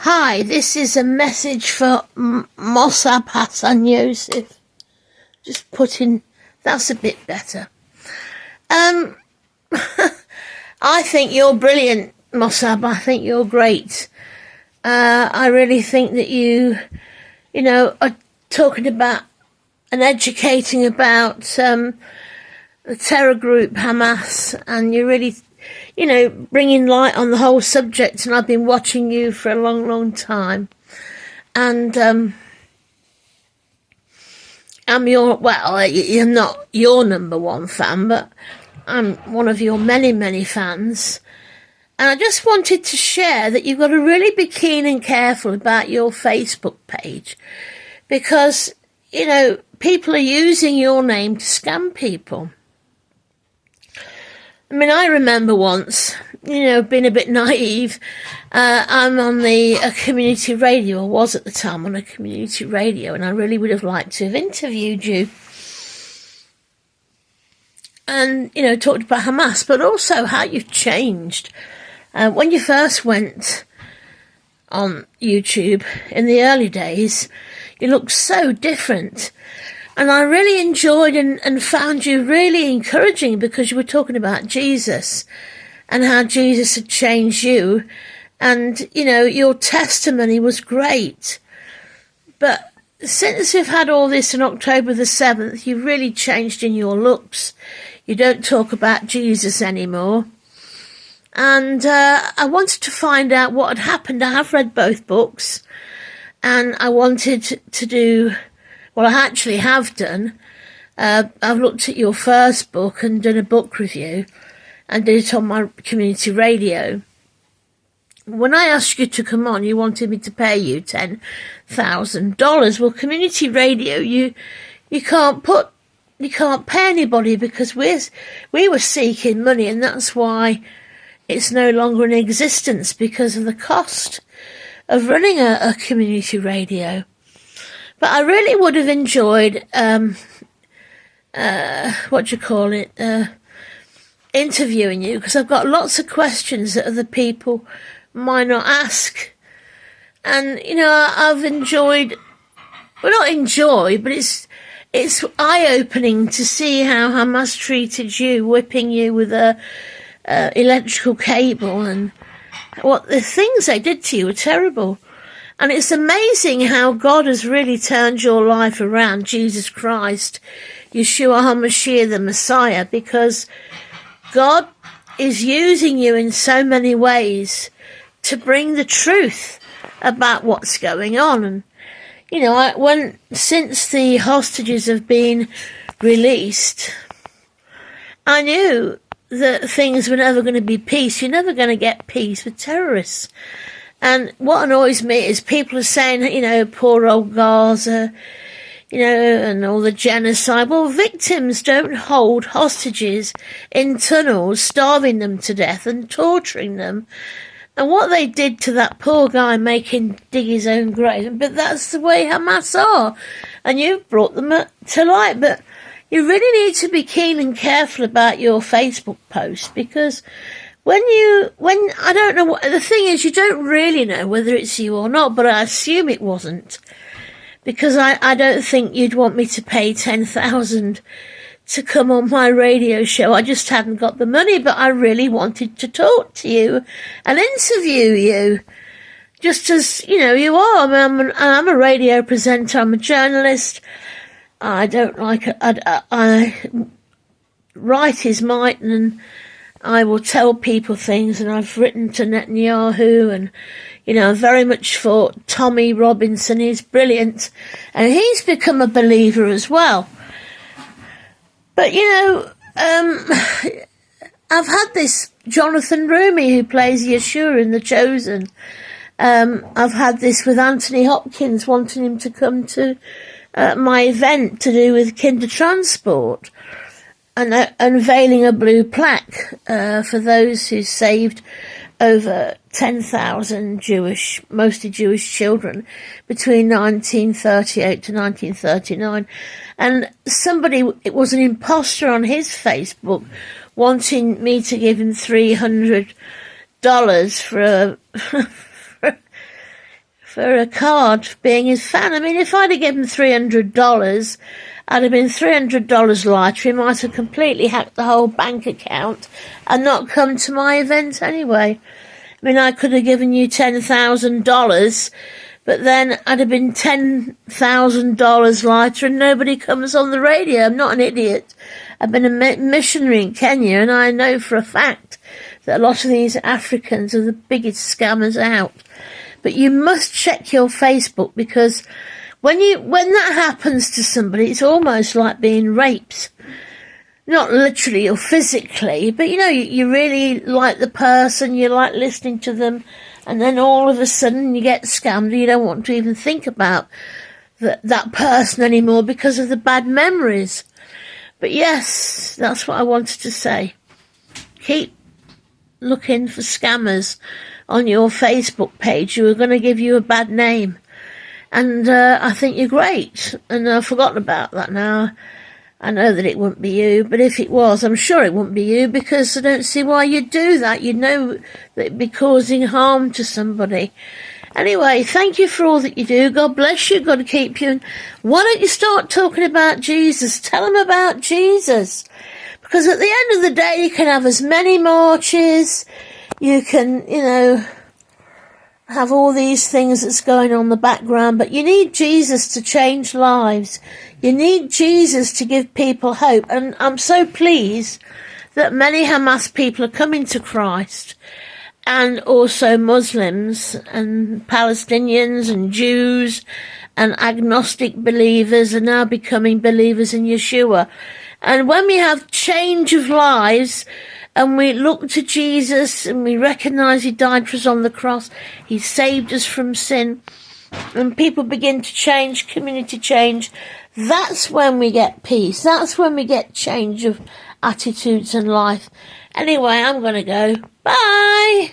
Hi, this is a message for Mosab, Hassan, Yousef. Just putting, that's a bit better. I think you're brilliant, Mosab. I think you're great. I really think that you are talking about and educating about the terror group Hamas, and you're really bringing light on the whole subject, and I've been watching you for a long, long time. And you're not your number one fan, but I'm one of your many, many fans. And I just wanted to share that you've got to really be keen and careful about your Facebook page, because, people are using your name to scam people. I mean, I remember once, being a bit naive. I'm on a community radio, or was at the time on a community radio, and I really would have liked to have interviewed you and, talked about Hamas, but also how you've changed. When you first went on YouTube in the early days, you looked so different. And I really enjoyed and found you really encouraging, because you were talking about Jesus and how Jesus had changed you. And, your testimony was great. But since you've had all this on October the 7th, you've really changed in your looks. You don't talk about Jesus anymore. And I wanted to find out what had happened. I have read both books, and I wanted to do... Well, I actually have done. I've looked at your first book and done a book review and did it on my community radio. When I asked you to come on, you wanted me to pay you $10,000. Well, community radio, you can't pay anybody, because we were seeking money, and that's why it's no longer in existence, because of the cost of running a community radio. But I really would have enjoyed, interviewing you, because I've got lots of questions that other people might not ask. And, I've enjoyed, well, not enjoy, but it's eye-opening to see how Hamas treated you, whipping you with a electrical cable, and what the things they did to you were terrible. And it's amazing how God has really turned your life around, Jesus Christ, Yeshua HaMashiach, the Messiah, because God is using you in so many ways to bring the truth about what's going on. And, since the hostages have been released, I knew that things were never going to be peace. You're never going to get peace with terrorists. And what annoys me is people are saying, poor old Gaza, and all the genocide. Well, victims don't hold hostages in tunnels, starving them to death and torturing them. And what they did to that poor guy, making dig his own grave, but that's the way Hamas are. And you've brought them to light. But you really need to be keen and careful about your Facebook posts, because when I don't know what the thing is, you don't really know whether it's you or not, but I assume it wasn't, because I don't think you'd want me to pay $10,000 to come on my radio show. I just hadn't got the money, but I really wanted to talk to you and interview you, just as you are. I'm a radio presenter. I'm a journalist. I don't like it. I write is might, and I will tell people things, and I've written to Netanyahu, and, I'm very much for Tommy Robinson. He's brilliant, and he's become a believer as well. But, I've had this Jonathan Rumi, who plays Yeshua in The Chosen. I've had this with Anthony Hopkins, wanting him to come to my event to do with kinder transport, and unveiling a blue plaque for those who saved over 10,000 mostly Jewish children between 1938 to 1939. And it was an imposter on his Facebook, wanting me to give him $300 for a for a card for being his fan. I mean, if I'd have given him $300, I'd have been $300 lighter. He might have completely hacked the whole bank account and not come to my event anyway. I mean, I could have given you $10,000, but then I'd have been $10,000 lighter and nobody comes on the radio. I'm not an idiot. I've been a missionary in Kenya, and I know for a fact that a lot of these Africans are the biggest scammers out. But you must check your Facebook, because when that happens to somebody, it's almost like being raped. Not literally or physically, but you really like the person, you like listening to them, and then all of a sudden you get scammed and you don't want to even think about that person anymore because of the bad memories. But yes, that's what I wanted to say. Keep looking for scammers on your Facebook page who are going to give you a bad name. And I think you're great. And I've forgotten about that now. I know that it wouldn't be you, but if it was, I'm sure it wouldn't be you, because I don't see why you'd do that. You'd know that it'd be causing harm to somebody. Anyway, thank you for all that you do. God bless you. God keep you. And why don't you start talking about Jesus? Tell them about Jesus. Because at the end of the day, you can have as many marches. You can, have all these things that's going on in the background, but you need Jesus to change lives. You need Jesus to give people hope. And I'm so pleased that many Hamas people are coming to Christ, and also Muslims and Palestinians and Jews and agnostic believers are now becoming believers in Yeshua. And when we have change of lives, and we look to Jesus and we recognise he died for us on the cross, he saved us from sin, and people begin to change, community change, that's when we get peace. That's when we get change of attitudes and life. Anyway, I'm going to go. Bye!